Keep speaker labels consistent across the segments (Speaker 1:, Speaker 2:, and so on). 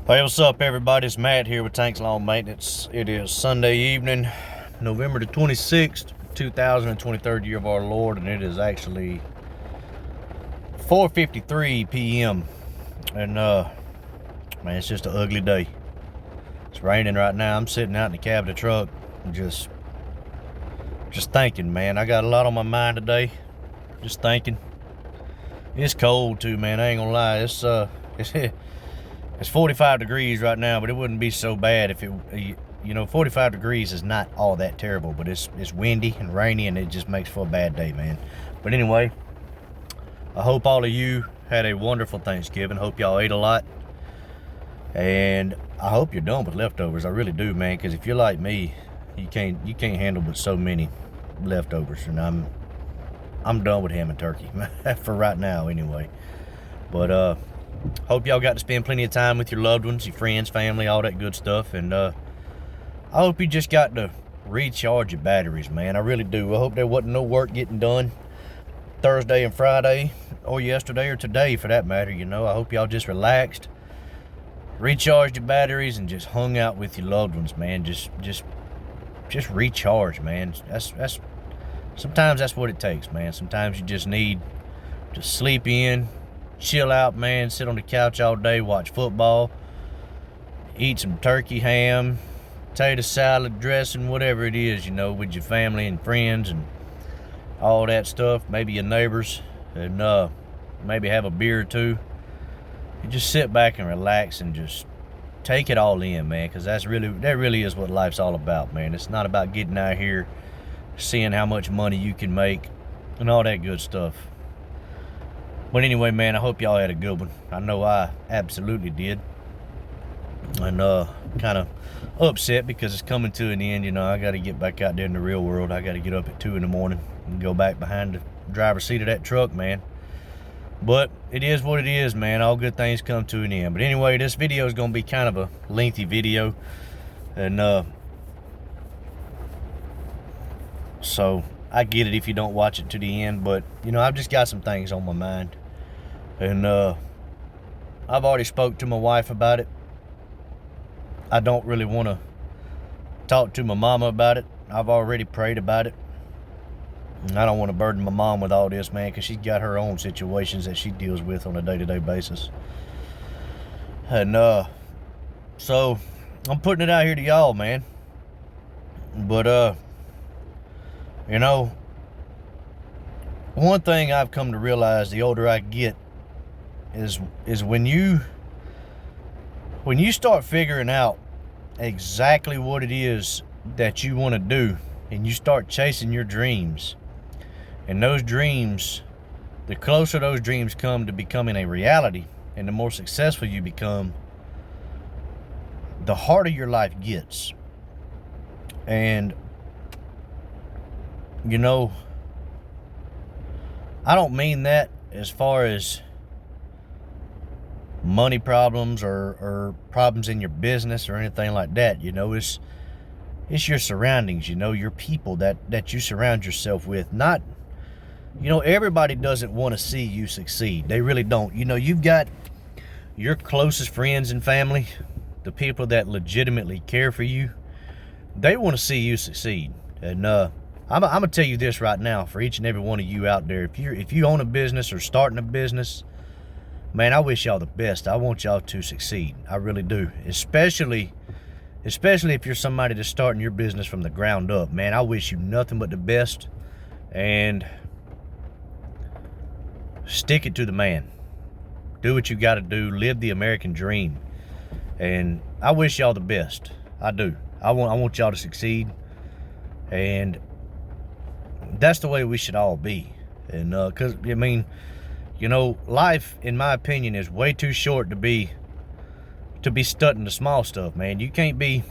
Speaker 1: Hey, what's up, everybody? It's Matt here with Tanks Lawn Maintenance. It is Sunday evening, November the 26th, 2023 year of our Lord, and it is actually 4:53 p.m. And man, it's just an ugly day. It's raining right now. I'm sitting out in the cab of the truck, and just thinking, man. I got a lot on my mind today. Just thinking. It's cold too, man. I ain't gonna lie. It's 45 degrees right now, but it wouldn't be so bad if 45 degrees is not all that terrible, but it's windy and rainy, and it just makes for a bad day, man. But anyway, I hope all of you had a wonderful Thanksgiving. Hope y'all ate a lot, and I hope you're done with leftovers. I really do, man, because if you're like me, you can't handle but so many leftovers, and I'm done with ham and turkey for right now, anyway. But hope y'all got to spend plenty of time with your loved ones, your friends, family, all that good stuff. And I hope you just got to recharge your batteries, man. I really do. I hope there wasn't no work getting done Thursday and Friday, or yesterday, or today for that matter. I hope y'all just relaxed, recharged your batteries, and just hung out with your loved ones, man. Just recharge, man. That's sometimes that's what it takes, man. Sometimes you just need to sleep in, chill out, man, sit on the couch all day, watch football, eat some turkey, ham, potato salad, dressing, whatever it is, with your family and friends and all that stuff, maybe your neighbors, and maybe have a beer or two. You just sit back and relax and just take it all in, man, because that really is what life's all about, man. It's not about getting out here, seeing how much money you can make and all that good stuff. But anyway, man, I hope y'all had a good one. I know I absolutely did. And kind of upset because it's coming to an end. I got to get back out there in the real world. I got to get up at 2 in the morning and go back behind the driver's seat of that truck, man. But it is what it is, man. All good things come to an end. But anyway, this video is going to be kind of a lengthy video. And so I get it if you don't watch it to the end, but I've just got some things on my mind, and I've already spoke to my wife about it. I don't really want to talk to my mama about it. I've already prayed about it, and I don't want to burden my mom with all this, man, because she's got her own situations that she deals with on a day-to-day basis. And so I'm putting it out here to y'all, man. But one thing I've come to realize the older I get is when you start figuring out exactly what it is that you want to do, and you start chasing your dreams, and those dreams, the closer those dreams come to becoming a reality, and the more successful you become, the harder your life gets. And I don't mean that as far as money problems or problems in your business or anything like that. It's your surroundings, your people that you surround yourself with. Not, everybody doesn't want to see you succeed. They really don't. You've got your closest friends and family, the people that legitimately care for you. They want to see you succeed. And I'm gonna tell you this right now, for each and every one of you out there, if you own a business or starting a business, man, I wish y'all the best. I want y'all to succeed. I really do. Especially if you're somebody that's starting your business from the ground up, man. I wish you nothing but the best, and stick it to the man. Do what you got to do. Live the American dream, and I wish y'all the best. I do. I want y'all to succeed, and that's the way we should all be. And because life, in my opinion, is way too short to be studying the small stuff, man. You can't be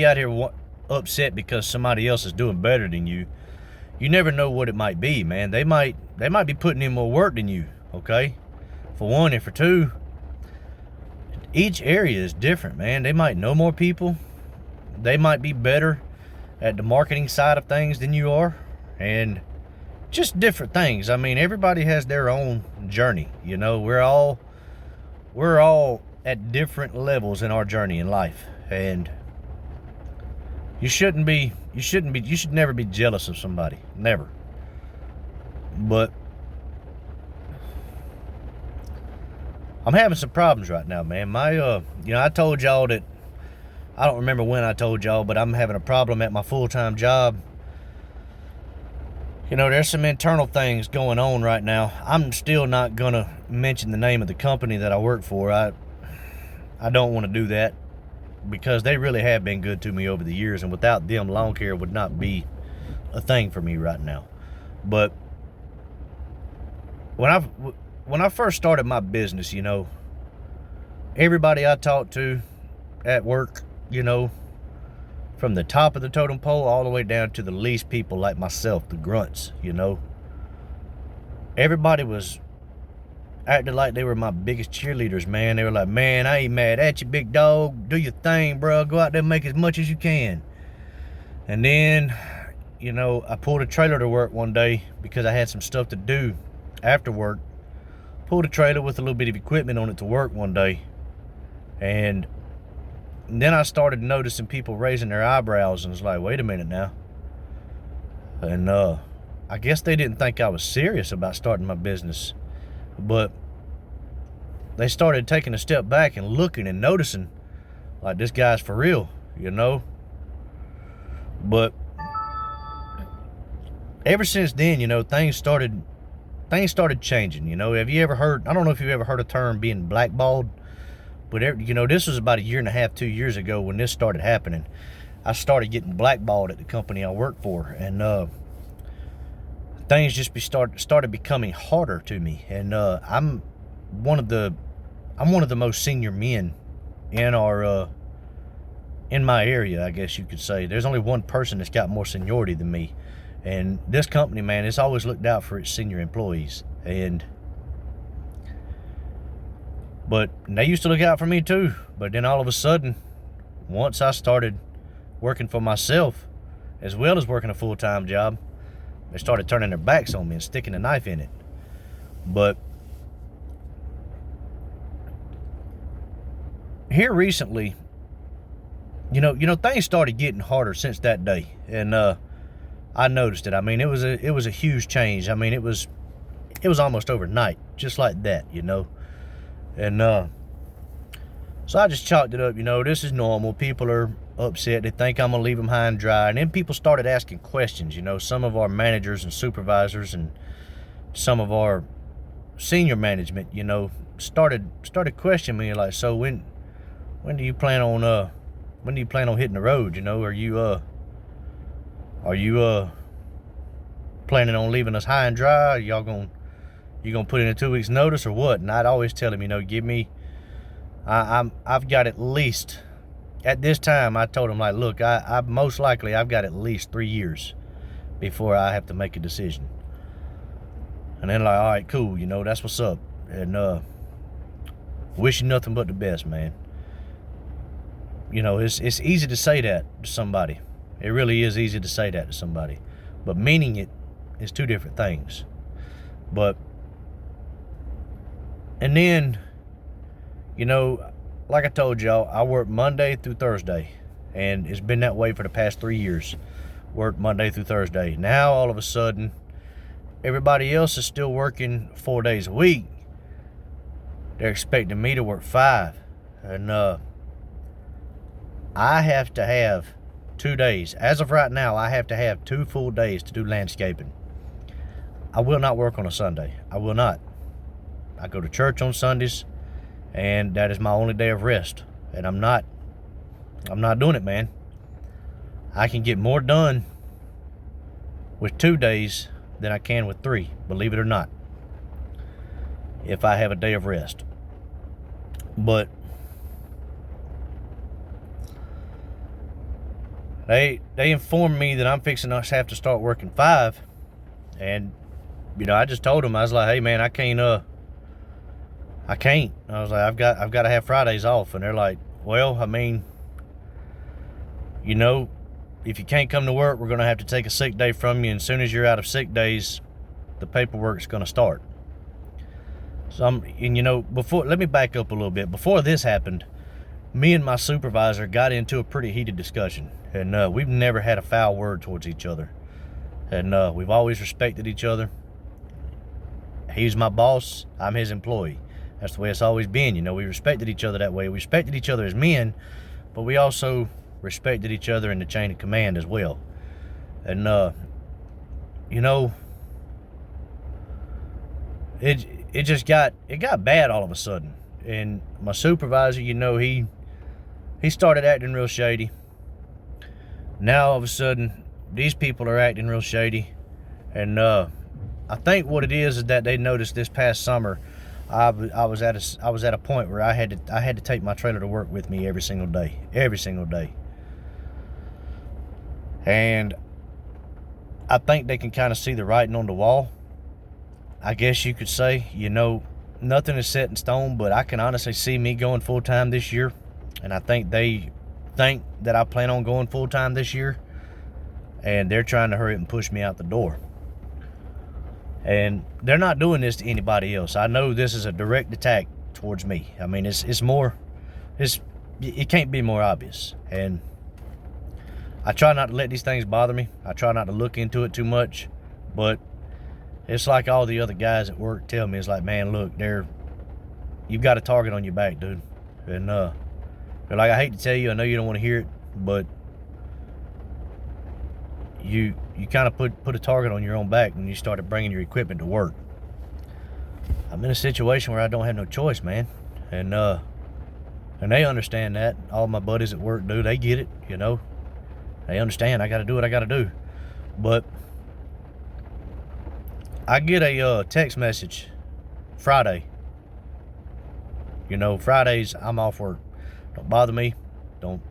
Speaker 1: out here upset because somebody else is doing better than you. You never know what it might be, man. They might be putting in more work than you, okay? For one, and for two, each area is different, man. They might know more people. They might be better at the marketing side of things than you are, and just different things. I mean, everybody has their own journey. We're all at different levels in our journey in life, and you should never be jealous of somebody, never. But I'm having some problems right now, man. I told y'all that, I don't remember when I told y'all, but I'm having a problem at my full-time job. There's some internal things going on right now. I'm still not gonna mention the name of the company that I work for. I don't want to do that, because they really have been good to me over the years, and without them, lawn care would not be a thing for me right now. But when I first started my business, everybody I talked to at work, from the top of the totem pole all the way down to the least people like myself, the grunts, everybody was acting like they were my biggest cheerleaders, man. They were like, man, I ain't mad at you, big dog. Do your thing, bro. Go out there and make as much as you can. And then, I pulled a trailer to work one day because I had some stuff to do after work. Pulled a trailer with a little bit of equipment on it to work one day. And then I started noticing people raising their eyebrows, and was like, wait a minute now. And I guess they didn't think I was serious about starting my business. But they started taking a step back and looking and noticing, like, this guy's for real, But ever since then, things started changing. Have you ever heard, I don't know if you've ever heard a term being blackballed, but this was about 1.5 years, 2 years ago when this started happening. I started getting blackballed at the company I work for, and things just started becoming harder to me. And I'm one of the most senior men in my area, I guess you could say. There's only one person that's got more seniority than me, and this company, man, it's always looked out for its senior employees. But they used to look out for me too. But then all of a sudden, once I started working for myself, as well as working a full-time job, they started turning their backs on me and sticking a knife in it. But here recently, things started getting harder since that day, and I noticed it. I mean, it was a huge change. I mean, it was almost overnight, just like that, And so I just chalked it up. This is normal. People are upset. They think I'm gonna leave them high and dry. And then people started asking questions. Some of our managers and supervisors and some of our senior management, started questioning me, like, so when do you plan on hitting the road? Are you planning on leaving us high and dry? Are you gonna put in a 2 weeks notice or what? And I'd always tell him, give me, I've got at least, at this time, I told him, like, look, I've got at least 3 years before I have to make a decision. And then, like, all right, cool, that's what's up. And wish you nothing but the best, man. It's easy to say that to somebody. It really is easy to say that to somebody. But meaning it is two different things. And then, like I told y'all, I work Monday through Thursday. And it's been that way for the past 3 years. Work Monday through Thursday. Now, all of a sudden, everybody else is still working 4 days a week. They're expecting me to work 5. And I have to have 2 days. As of right now, I have to have 2 full days to do landscaping. I will not work on a Sunday. I will not. I go to church on Sundays, and that is my only day of rest. And I'm not doing it, man. I can get more done with 2 days than I can with 3, believe it or not, if I have a day of rest. But they informed me that I'm fixing to have to start working 5, and I just told them, I was like, hey man, I can't. I was like, I've got to have Fridays off. And they're like, well, I mean, if you can't come to work, we're going to have to take a sick day from you. And as soon as you're out of sick days, the paperwork's going to start. So and you know, let me back up a little bit. Before this happened, me and my supervisor got into a pretty heated discussion, and we've never had a foul word towards each other, and we've always respected each other. He's my boss, I'm his employee. That's the way it's always been. You know, we respected each other that way. We respected each other as men, but we also respected each other in the chain of command as well. And you know, it got bad all of a sudden. And my supervisor, you know, he started acting real shady. Now all of a sudden, these people are acting real shady, and I think what it is that they noticed this past summer. I was at a point where I had to take my trailer to work with me every single day, and I think they can kind of see the writing on the wall, I guess you could say. You know, nothing is set in stone, but I can honestly see me going full-time this year, and I think they think that I plan on going full-time this year, and they're trying to hurry up and push me out the door. And they're not doing this to anybody else. I know this is a direct attack towards me. I mean, it can't be more obvious. And I try not to let these things bother me. I try not to look into it too much, but it's like all the other guys at work tell me. It's like, man, look, you've got a target on your back, dude. And they're like, I hate to tell you, I know you don't want to hear it, but you kind of put a target on your own back when you started bringing your equipment to work. I'm in a situation where I don't have no choice, man. And they understand that. All my buddies at work do. They get it, you know. They understand I got to do what I got to do. But I get a text message Friday. You know, Fridays I'm off work. Don't bother me. I'm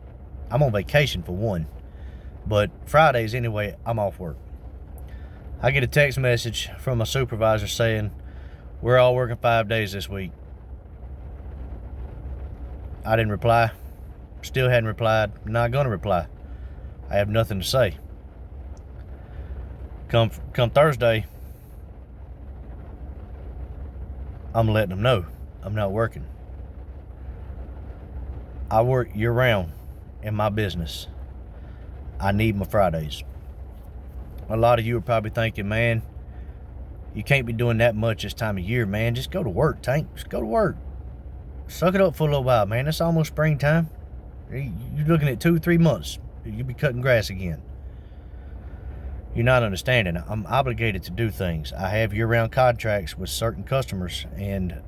Speaker 1: on vacation for one. But Fridays anyway, I'm off work. I get a text message from my supervisor saying, we're all working 5 days this week. I didn't reply. Still hadn't replied. Not gonna reply. I have nothing to say. Come Thursday, I'm letting them know I'm not working. I work year round in my business. I need my Fridays. A lot of you are probably thinking, man, you can't be doing that much this time of year, man. Just go to work, Tank. Just go to work. Suck it up for a little while, man. It's almost springtime. You're looking at 2-3 months. You'll be cutting grass again. You're not understanding. I'm obligated to do things. I have year-round contracts with certain customers, and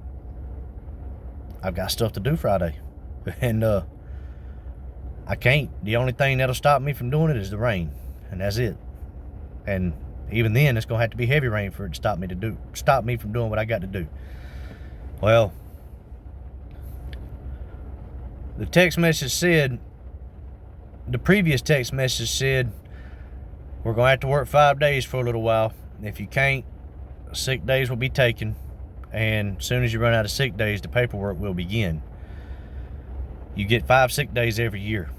Speaker 1: I've got stuff to do Friday. And I can't. The only thing that'll stop me from doing it is the rain, and that's it. And even then, it's gonna have to be heavy rain for it to stop me from doing what I got to do. Well, the previous text message said, we're gonna have to work 5 days for a little while. If you can't, sick days will be taken, and as soon as you run out of sick days, the paperwork will begin. You get 5 sick days every year.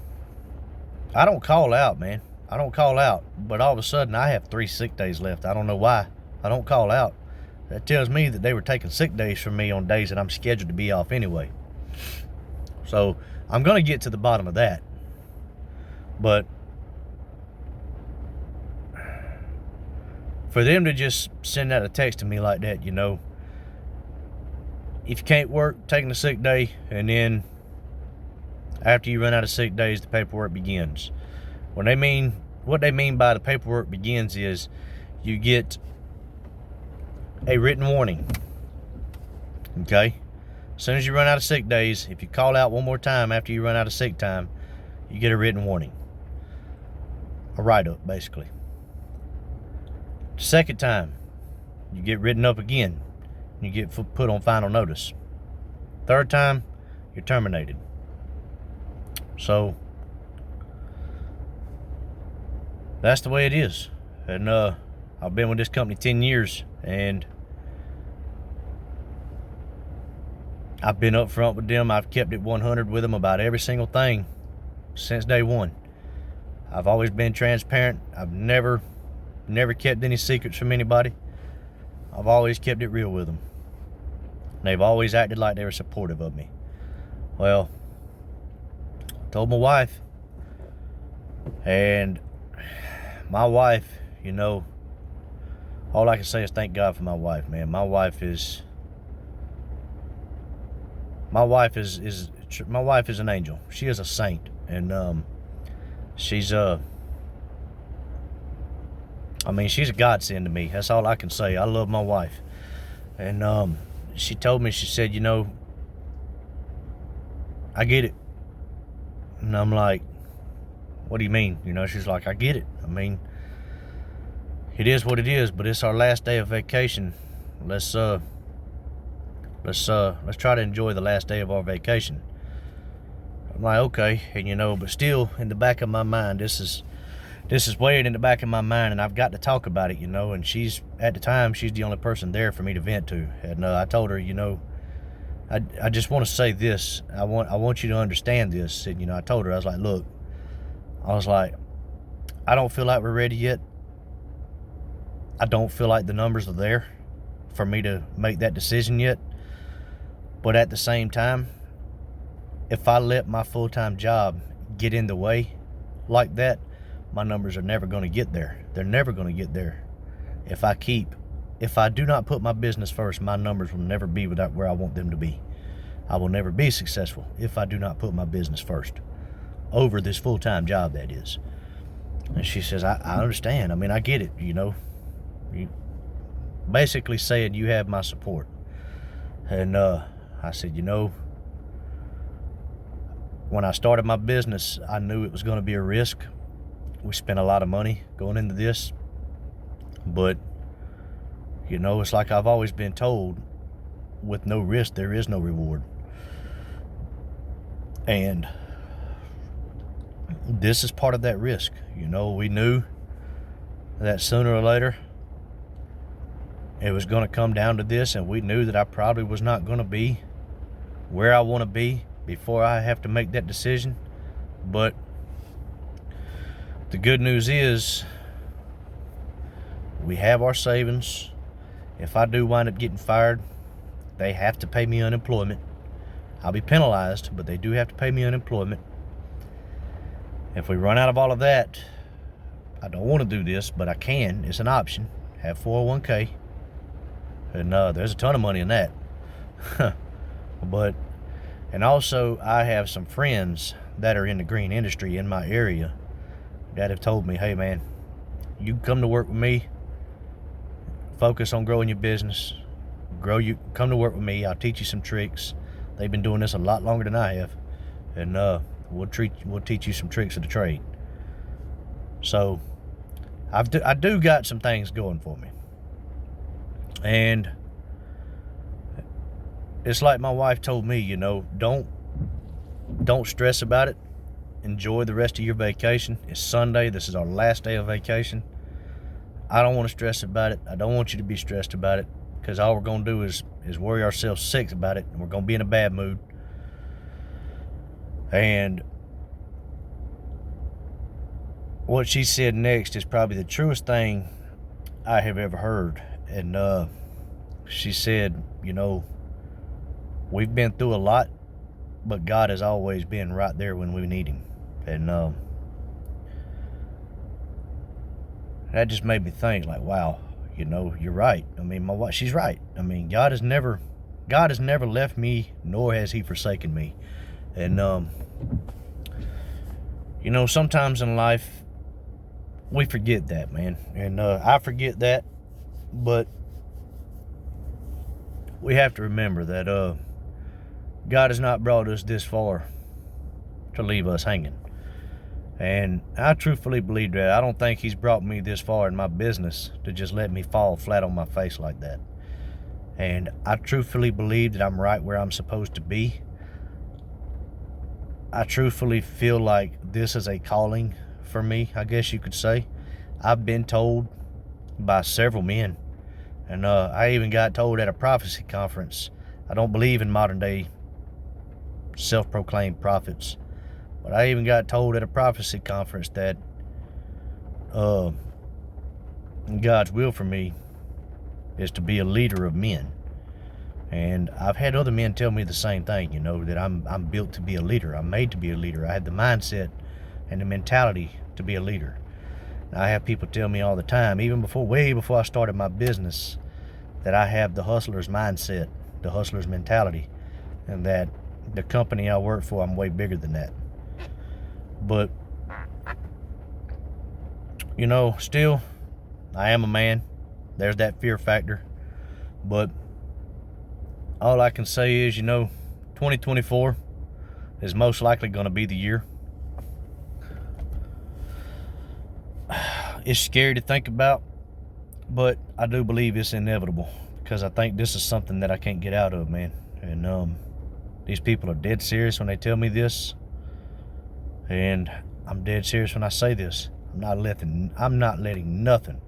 Speaker 1: I don't call out, man. I don't call out, but all of a sudden I have 3 sick days left. I don't know why. I don't call out. That tells me that they were taking sick days from me on days that I'm scheduled to be off anyway. So I'm gonna get to the bottom of that. But for them to just send out a text to me like that, you know, if you can't work, taking a sick day, and then after you run out of sick days, the paperwork begins. What they mean by the paperwork begins is you get a written warning. Okay? As soon as you run out of sick days, if you call out one more time after you run out of sick time, you get a written warning. A write-up, basically. Second time, you get written up again. You get put on final notice. Third time, you're terminated. So that's the way it is. And I've been with this company 10 years, and I've been up front with them. I've kept it 100 with them about every single thing since day one. I've always been transparent. I've never kept any secrets from anybody. I've always kept it real with them. They've always acted like they were supportive of me. Well, I told my wife, and my wife, you know, all I can say is thank God for my wife, man. My wife is an angel. She is a saint, and she's she's a godsend to me. That's all I can say. I love my wife. And she told me, she said, you know, I get it. And I'm like, what do you mean? You know, she's like, I get it. I mean, it is what it is, but it's our last day of vacation. Let's try to enjoy the last day of our vacation. I'm like, okay. And you know, but still in the back of my mind, this is weighing in the back of my mind, and I've got to talk about it, you know. And at the time, she's the only person there for me to vent to. And I told her, you know, I just want to say this. I want you to understand this. And you know, I told her, I was like, look, I don't feel like we're ready yet. I don't feel like the numbers are there for me to make that decision yet. But at the same time, if I let my full-time job get in the way like that, my numbers are never going to get there. They're never going to get there. If I do not put my business first, my numbers will never be where I want them to be. I will never be successful if I do not put my business first. Over this full-time job, that is. And she says, I understand. I mean, I get it, you know. You basically saying you have my support. And I said, you know, when I started my business, I knew it was going to be a risk. We spent a lot of money going into this. But, you know, it's like I've always been told, with no risk, there is no reward. And this is part of that risk. You know, we knew that sooner or later it was going to come down to this, and we knew that I probably was not going to be where I want to be before I have to make that decision. But the good news is we have our savings. If I do wind up getting fired, they have to pay me unemployment. I'll be penalized, but they do have to pay me unemployment. If we run out of all of that, I don't want to do this, but I can. It's an option. Have 401k. And there's a ton of money in that. And also, I have some friends that are in the green industry in my area that have told me, hey man, you come to work with me, focus on growing your business, come to work with me, I'll teach you some tricks. They've been doing this a lot longer than I have, and we'll teach you some tricks of the trade. So I do got some things going for me. And it's like my wife told me, you know, don't stress about it. Enjoy the rest of your vacation. It's Sunday. This is our last day of vacation. I don't want to stress about it. I don't want you to be stressed about it, because all we're going to do is worry ourselves sick about it, and we're going to be in a bad mood. And what she said next is probably the truest thing I have ever heard. And she said, you know, we've been through a lot, but God has always been right there when we need him. And that just made me think, like, wow, you know, you're right. I mean, my wife, she's right. I mean, God has never left me, nor has he forsaken me. And you know, sometimes in life we forget that, man. And I forget that. But we have to remember that God has not brought us this far to leave us hanging. And I truthfully believe that. I don't think he's brought me this far in my business to just let me fall flat on my face like that. And I truthfully believe that I'm right where I'm supposed to be. I truthfully feel like this is a calling for me, I guess you could say. I've been told by several men, and I even got told at a prophecy conference. I don't believe in modern day self-proclaimed prophets, but I even got told at a prophecy conference that God's will for me is to be a leader of men. And I've had other men tell me the same thing, you know, that I'm built to be a leader. I'm made to be a leader. I have the mindset and the mentality to be a leader. And I have people tell me all the time, even way before I started my business, that I have the hustler's mindset, the hustler's mentality, and that the company I work for, I'm way bigger than that. But, you know, still, I am a man. There's that fear factor. But all I can say is, you know, 2024 is most likely going to be the year. It's scary to think about, but I do believe it's inevitable, because I think this is something that I can't get out of, man. And these people are dead serious when they tell me this, and I'm dead serious when I say this. I'm not letting nothing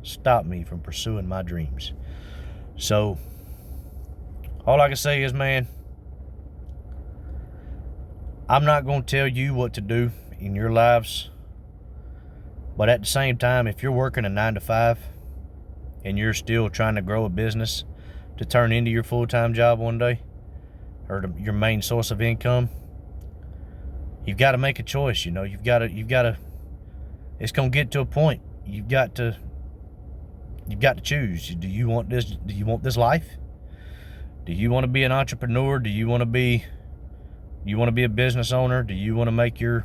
Speaker 1: stop me from pursuing my dreams. So all I can say is, man, I'm not going to tell you what to do in your lives, but at the same time, if you're working a 9-to-5 and you're still trying to grow a business to turn into your full-time job one day, or your main source of income, you've got to make a choice. You know, you've got to, it's going to get to a point. You've got to choose. Do you want this life? Do you want to be an entrepreneur? Do you want to be a business owner? Do you want to make it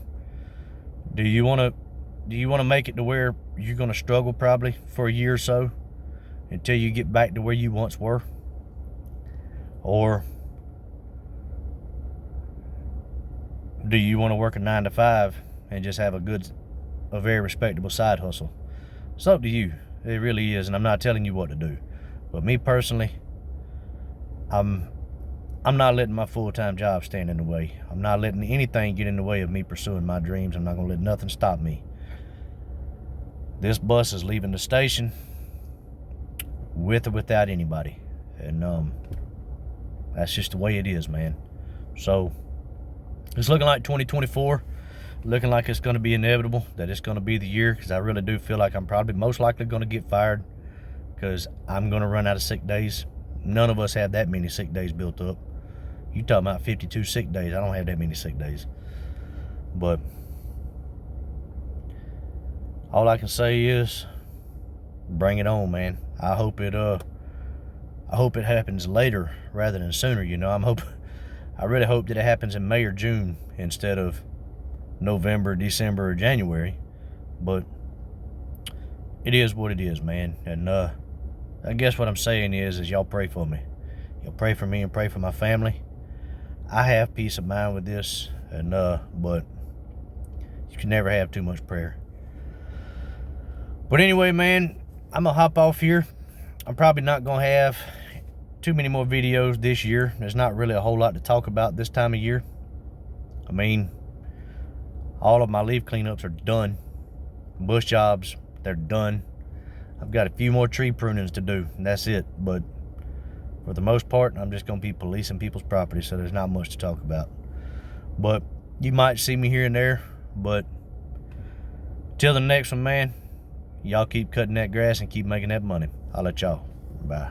Speaker 1: to where you're going to struggle probably for a year or so until you get back to where you once were? Or do you want to work a 9-to-5 and just have a very respectable side hustle? It's up to you. It really is, and I'm not telling you what to do. But me personally, I'm not letting my full-time job stand in the way. I'm not letting anything get in the way of me pursuing my dreams. I'm not going to let nothing stop me. This bus is leaving the station with or without anybody. And that's just the way it is, man. So it's looking like 2024, looking like it's going to be inevitable, that it's going to be the year, because I really do feel like I'm probably most likely going to get fired, because I'm going to run out of sick days. None of us have that many sick days built up. You talking about 52 sick days. I don't have that many sick days. But all I can say is, bring it on, man. I hope it happens later rather than sooner. You know, I really hope that it happens in May or June instead of November, December, or January. But it is what it is, man. And I guess what I'm saying is y'all pray for me. Y'all pray for me and pray for my family. I have peace of mind with this, and but you can never have too much prayer. But anyway, man, I'm gonna hop off here. I'm probably not gonna have too many more videos this year. There's not really a whole lot to talk about this time of year. I mean, all of my leaf cleanups are done. Bush jobs, they're done. I've got a few more tree prunings to do, and that's it. But for the most part, I'm just going to be policing people's property, so there's not much to talk about. But you might see me here and there. But till the next one, man, y'all keep cutting that grass and keep making that money. I'll let y'all. Bye.